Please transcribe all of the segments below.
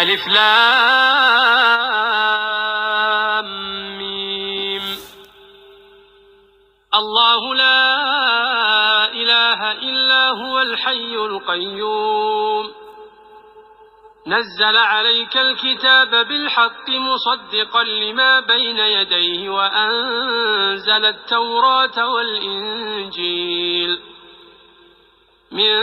ألف لام ميم الله لا إله إلا هو الحي القيوم نزل عليك الكتاب بالحق مصدقا لما بين يديه وأنزل التوراة والإنجيل من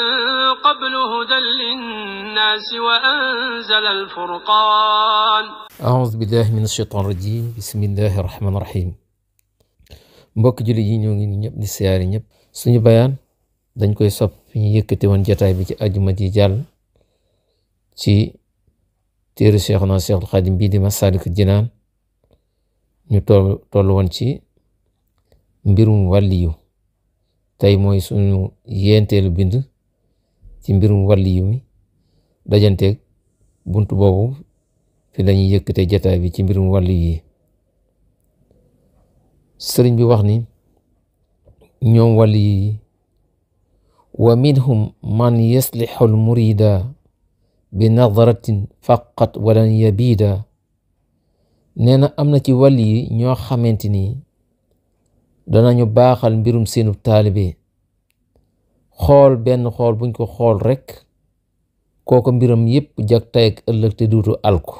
قبل هدى للناس وأنزل الفرقان أعوذ بالله من الشيطان الرجيم بسم الله الرحمن الرحيم mbokk julli yi ñoo ngi ñëpp di siyaare ñëpp suñu bayaan dañ koy sopp ñu yëkkati woon jotaay bi ci ajuma ji jàll ci téere Cheikhuna Cheikhul Khadim bii di Masaalikul Jinaan ñu toll woon ci mbirum wàlliyu tey mooy suñu yeenteelu bind ci mbirum wàlliyu mi dajanteeg buntu boobu fi lañuy yëkkatee jotaay bi ci mbirum wàlliyu yi sëriñ bi wax ni ñoom wàlliyu yi wa minhum man yaslihu al murida bi nadratin faqat walan yabida nee na am na ci wàlli yi ñoo xamante ni danañu baaxal mbirum seenu taalibe xool benn xool buñ ko xool rekk kooko mbiram yépp jag tey ak ëllëg te duutu alku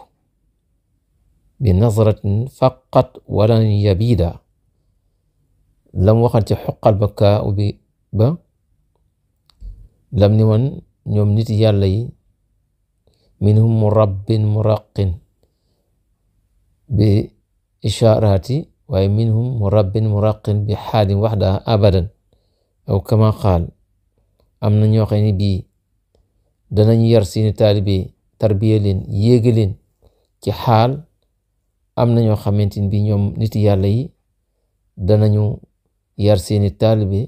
bi nadratin faqat walan yabida lam waxal ci xoqal ba kaa ubi ba lam ni woon ñoom nit yàlla yi minhum murabbin muraqin bi ishaarati waaye minhum murabbin muraqin bi xaalin waxda abadan aw kama qaal am na ñoo xam ne bii danañu yar seeni taalibe tarbiya leen yéega leen ci xaal am na ñoo xamante ni bii ñoom nit yàlla yi danañu yar seeni taalibe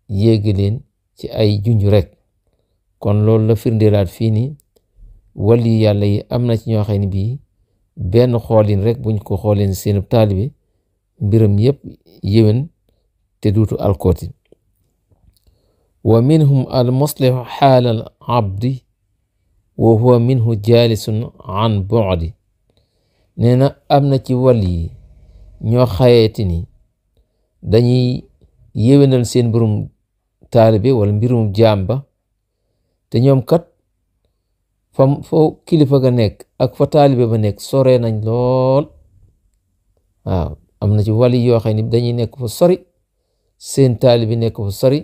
yéega leen ci ay junj rek kon loolu la firndeelaat fii ni wali yàlla yi am na ci ñoo xam ne bii benn xoolin rek buñ ko xooleen seen taalibe mbiram yépp yéwén te duutu alkooti wa minhum al muslihu xaal al abdi wa huwa minhu jalisun an bu'di nee na am na ci wali yi ñoo xayeeti ni dañuy yéwénal seen mbirum taalibe wala mbirum jàmba te ñoom kat foo kilifa ga nekk ak fa taalibe ba nekk sore nañ lool waaw am na ci wali yoo xam ne dañuy nekk fa sori seen taalibe nekk fa sori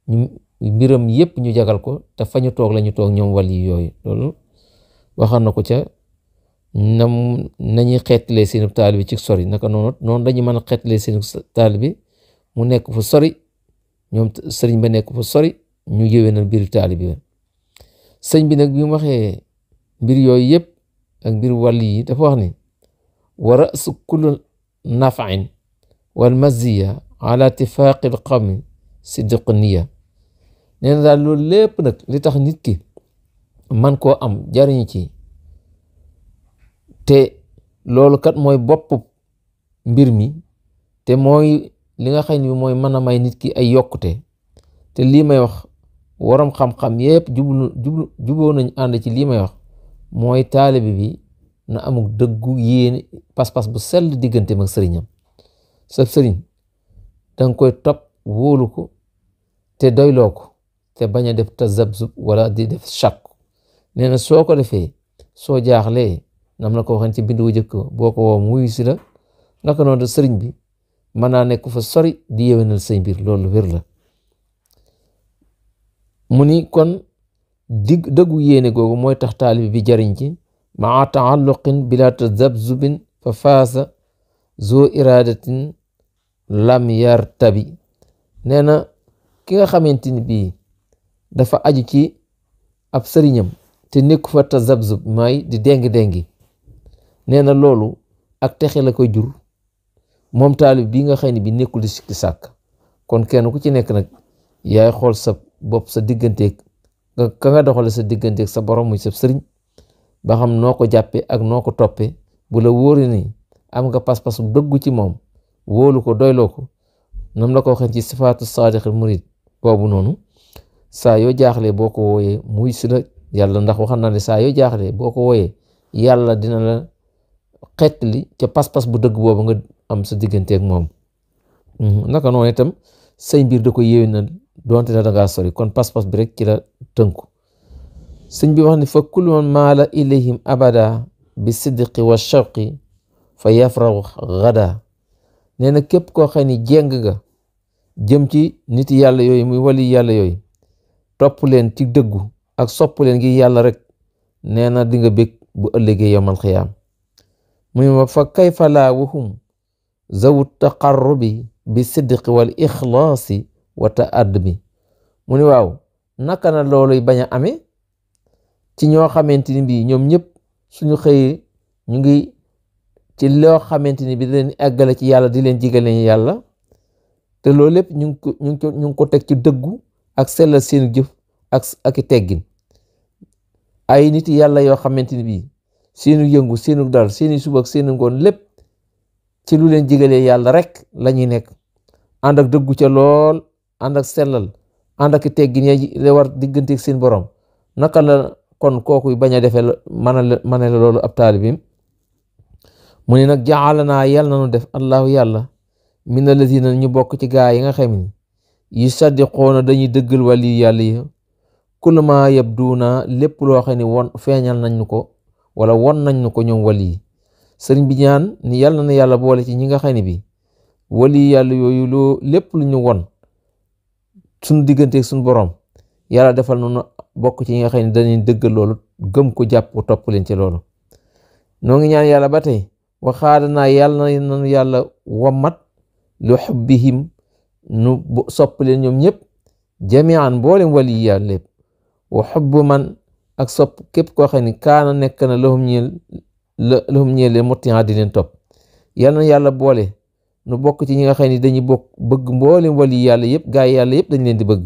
ñu mbiram yépp ñu jagal ko te fa ñu toog la ñu toog ñoom wali yooyu loolu waxal na ko ca nañuy xeetlee seen taalibe ci sori naka noonu dañu mën a xeetlee seen taalibe mu nekk fa sori ñoom sëriñ ba nekk fa sori ñu yéwénal mbiri taalibe ba sëñ bi nag bi mu waxee mbir yooyu yëpp ak mbir wàll yi dafa wax ni wa rasu kullu naf'in wal maziya ala ittifaqi al qawmi sidq niya nee na daal loolu lépp nag li tax nit ki man koo am jariñu ci te loolu kat mooy bopp mbir mi te mooy li nga xam ne mooy mën a may nit ki ay yokkute te lii may wax waram xam-xam yépp juboo nañ ànd ci lii may wax mooy taalibe bi na amuk dëggu yéene pas-pas bu sell diggante mag sëriñam sa sëriñ danga koy topp wóolu ko te doyloo ko te bañ a def tazabzub wala di def shakk nee na soo ko defee soo jaaxlee nam la ko waxee ci bindu wu jëkk boo ko woo muy si la naka noonu sëriñ bi mën naa nekk fa sori di yéwénal say mbir loolu wér la mu ni kon dëggu yéene googu mooy tax taalibe bi jariñ ci maa taalluqin bila tazabzubin fa faasa zo iradatin lam yartabi nee na ki nga xamante ni bii dafa aju ci ab sëriñam te nekku fa tazabzub may di déngi nee na loolu ak texe la koy jur moom taalibe bi nga xam ne bi nekkul di sikki sàkk kon kenn ku ci nekk nag yaay xool sa bopp sa digganteeg ka nga doxale sa digganteeg sa borom muy sa sëriñ ba xam noo ko jàppee ak noo ko toppee bu la wóori ni am nga pas-pas bu dëggu ci moom wóolu ko doyloo ko nam la ko waxee ci sifaatu saadiqil murid boobu noonu saa yoo jaaxlee boo ko wooyee muy si la yàlla ndax waxam na ne saa yoo jaaxle boo ko wooyee yàlla dina la xettali ca pas-pas bu dëgg boobu nga am sa digganteeg moom. naka noonu itam say mbir da ko yéwé na doonte na dangaa sori kon pas-pas bi rek ci la tënku. sëñ bi wax ne fa kullu man maala ilayhim abada bi sidqi wa shawqi fa yafragu gada. nee na képp koo xam ni jéng nga jëm ci nit yàlla yooyu muy wali yàlla yooyu topp leen ci dëggu ak sopp leen ngir yàlla rek nee na di nga bég bu ëllëgee yawmal xiyaam. mu ne ma fa kayfa laa wahum zawu taqarrubi bi sidqi wal ixlaasi wa ta'addubi. mu ne waaw naka na looluy bañ a amee ci ñoo xamante ni bii ñoom ñëpp suñu xëyee ñu ngi ci loo xamante ni bi di leen eggale ci yàlla di leen jigale yàlla te loolu lépp ñu ngi ko teg ci dëggu ak sellal seenu jëf ak i teggin. ay nit yàlla yoo xamante ni bii seenu yëngu seenu dal seeni suba ak seenu ngoon lépp ci lu leen jigalee yàlla rek la ñuy nekk ànd ak dëggu ca lool ànd ak sellal ànd ak teggin ya war digganteeg seen borom. naka la kon kooku bañ a defee mane la loolu ab taalibim. mu ne nag ja'alanaa yàlla na nu def allahu yàlla min alladina ñu bokk ci gaa yi nga xam ni yusaddiquuna dañuy dëggal wali yàlla yi kullu ma yabduuna lépp loo xam ne feeñal nañ ñu ko wala won nañ ñu ko ñoom wali yi. sëriñ bi ñaan ni yàlla na yàlla boole ci ñi nga xam ne bi wali yàlla yooyu loo lépp lu ñu won suñu digganteeg suñu borom yàlla defal noonu bokk ci ñi nga xam ne dañuy dëggal loolu gëm ko jàpp ko topp leen ci loolu. noo ngi ñaan yàlla ba tey waxaadanaa yàlla na yàlla wammat lu xubbihim nu sopp leen ñoom ñëpp jamian mboolem wali yàlla lépp wa xubbu man ak sopp képp koo xam ne kaana nekk na lahum ñeel leen mutiya di leen topp. yàlla na yàlla boole nu bokk ci ñi nga xam ne dañuy bëgg mboolem wali yàlla yëpp gaa yi yàlla yëpp dañ leen di bëgg